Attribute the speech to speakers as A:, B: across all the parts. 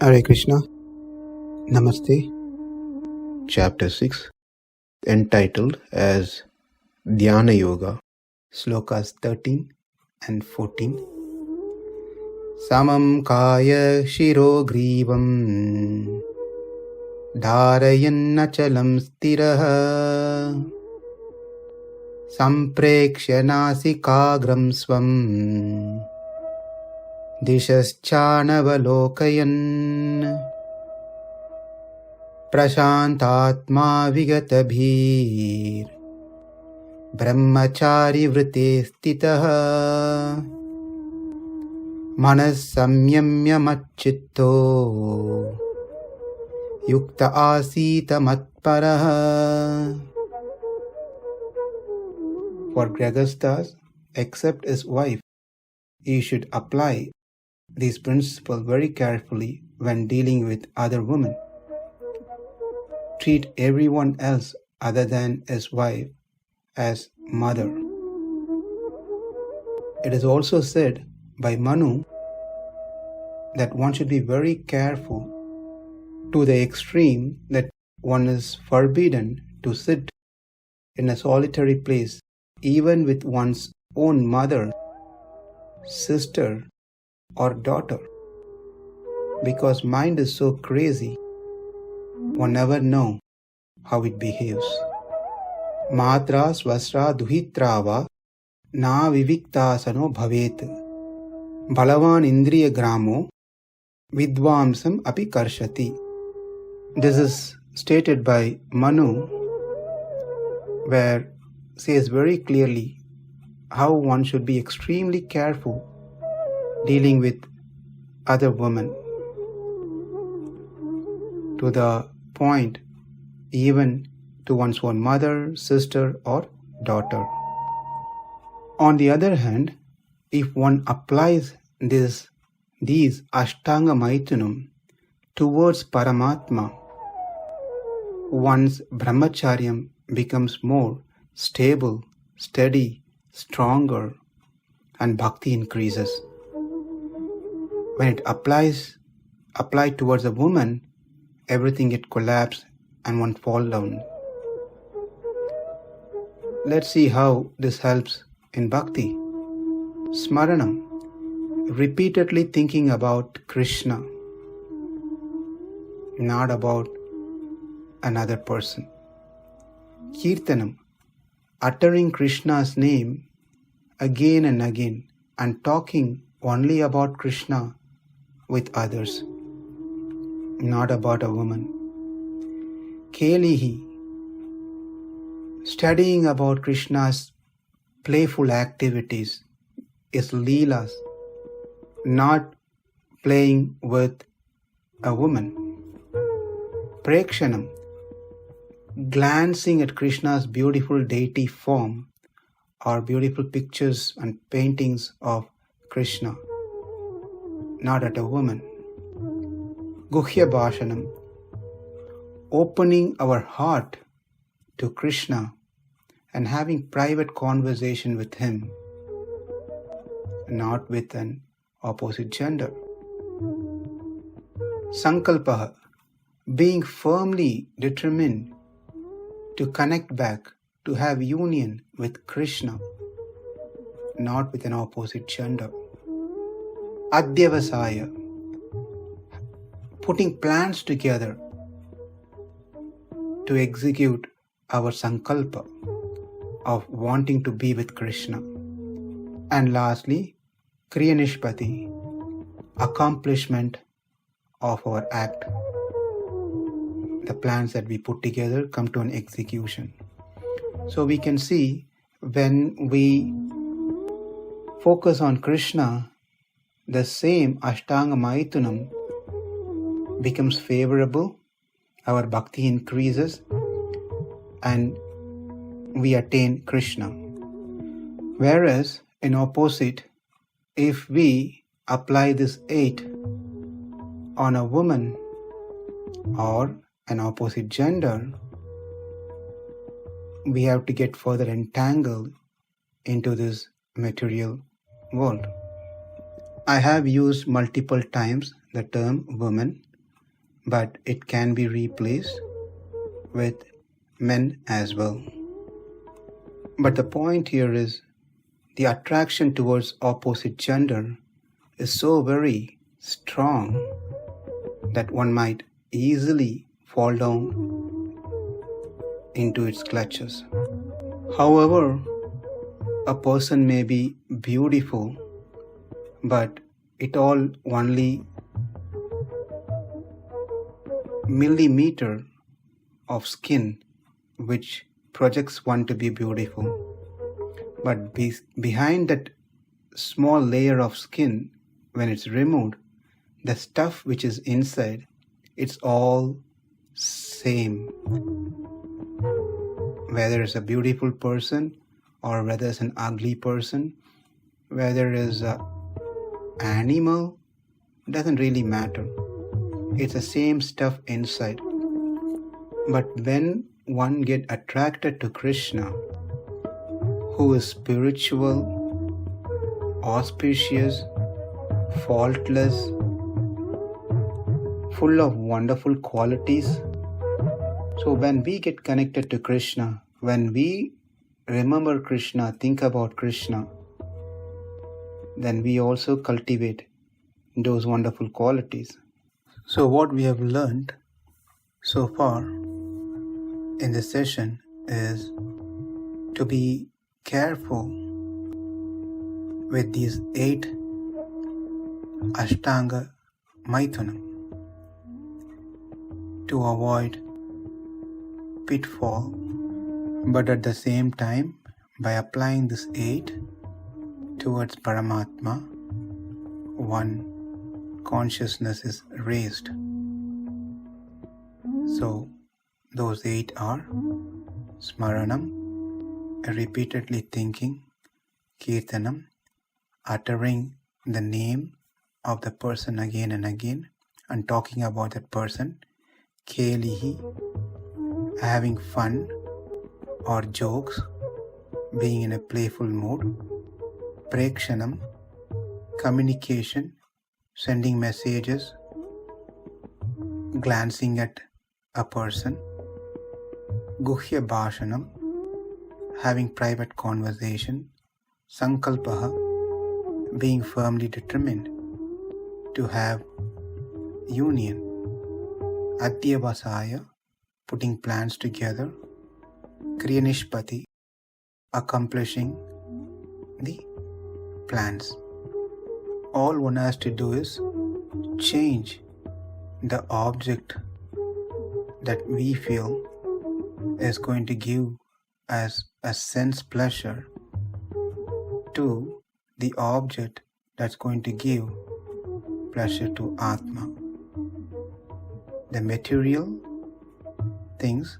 A: Hare Krishna. Namaste. Chapter 6, entitled as Dhyana Yoga, Slokas 13 and 14. Samaṁ kāya-śiro-grīvaṁ dhārayann acalaṁ sthiraḥ samprekṣya nāsikāgraṁ svaṁ diśaś cānavalokayan praśāntātmā vigata-bhīr brahmacāri-vrate sthitaḥ saṁyamya mac-citto yukta āsīta mat-paraḥ. For Grihasthas, except his wife, he should apply these principles very carefully when dealing with other women. Treat everyone else other than his wife as mother. It is also said by Manu that one should be very careful to the extreme that one is forbidden to sit in a solitary place even with one's own mother, sister or daughter, because mind is so crazy, one never know how it behaves. Matra swasra duhitrava na viviktasano bhavet balavan indriya gramo vidvamsam api karshati. This is stated by Manu, where says very clearly how one should be extremely careful dealing with other women, to the point even to one's own mother, sister or daughter. On the other hand, if one applies these ashtanga maithanam towards Paramatma, one's brahmacharyam becomes more stable, steady, stronger, and bhakti increases. When it applied towards a woman, everything it collapses and one fall down. Let's see how this helps in bhakti. Smaranam, repeatedly thinking about Krishna, not about another person. Kirtanam, uttering Krishna's name again and again and talking only about Krishna with others, not about a woman. Kelihi, studying about Krishna's playful activities, his leelas, not playing with a woman. Prekshanam, glancing at Krishna's beautiful deity form or beautiful pictures and paintings of Krishna, not at a woman. Guhya Bhashanam, opening our heart to Krishna and having private conversation with him, not with an opposite gender. Sankalpaha, being firmly determined to connect back, to have union with Krishna, not with an opposite gender. Adhyavasaya, putting plans together to execute our sankalpa of wanting to be with Krishna. And lastly, kriyanishpati, accomplishment of our act. The plans that we put together come to an execution. So we can see when we focus on Krishna, the same ashtanga maithanam becomes favorable, our bhakti increases, and we attain Krishna. Whereas in opposite, if we apply this 8 on a woman or an opposite gender, we have to get further entangled into this material world. I have used multiple times the term woman but it can be replaced with men as well. But the point here is the attraction towards opposite gender is so very strong that one might easily fall down into its clutches. However, a person may be beautiful, but it all only millimeter of skin which projects one to be beautiful. But behind that small layer of skin, when it's removed, the stuff which is inside, it's all same. Whether it's a beautiful person or whether it's an ugly person, whether it's an animal, doesn't really matter. It's the same stuff inside. But when one gets attracted to Krishna, who is spiritual, auspicious, faultless, full of wonderful qualities. So when we get connected to Krishna, when we remember Krishna, think about Krishna, then we also cultivate those wonderful qualities. So what we have learned so far in this session is to be careful with these 8 Ashtanga Maithunam to avoid pitfall, but at the same time, by applying this 8 towards Paramatma, one consciousness is raised. So those 8 are Smaranam, repeatedly thinking, Kirtanam, uttering the name of the person again and again and talking about that person, Kelihi, having fun or jokes, being in a playful mood, Prekshanam, communication, sending messages, glancing at a person, Guhya Bhashanam, having private conversation, Sankalpaha, being firmly determined to have union, Adyavasaya, putting plans together, Kriyanishpati, accomplishing the plans. All one has to do is change the object that we feel is going to give us a sense pleasure to the object that's going to give pleasure to Atma. The material things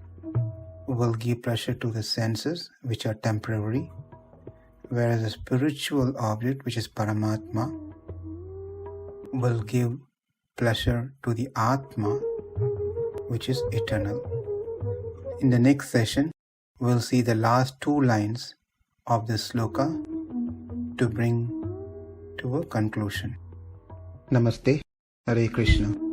A: will give pleasure to the senses, which are temporary, whereas the spiritual object, which is Paramatma, will give pleasure to the Atma, which is eternal. In the next session, we'll see the last 2 lines of this sloka to bring to a conclusion. Namaste, Hare Krishna.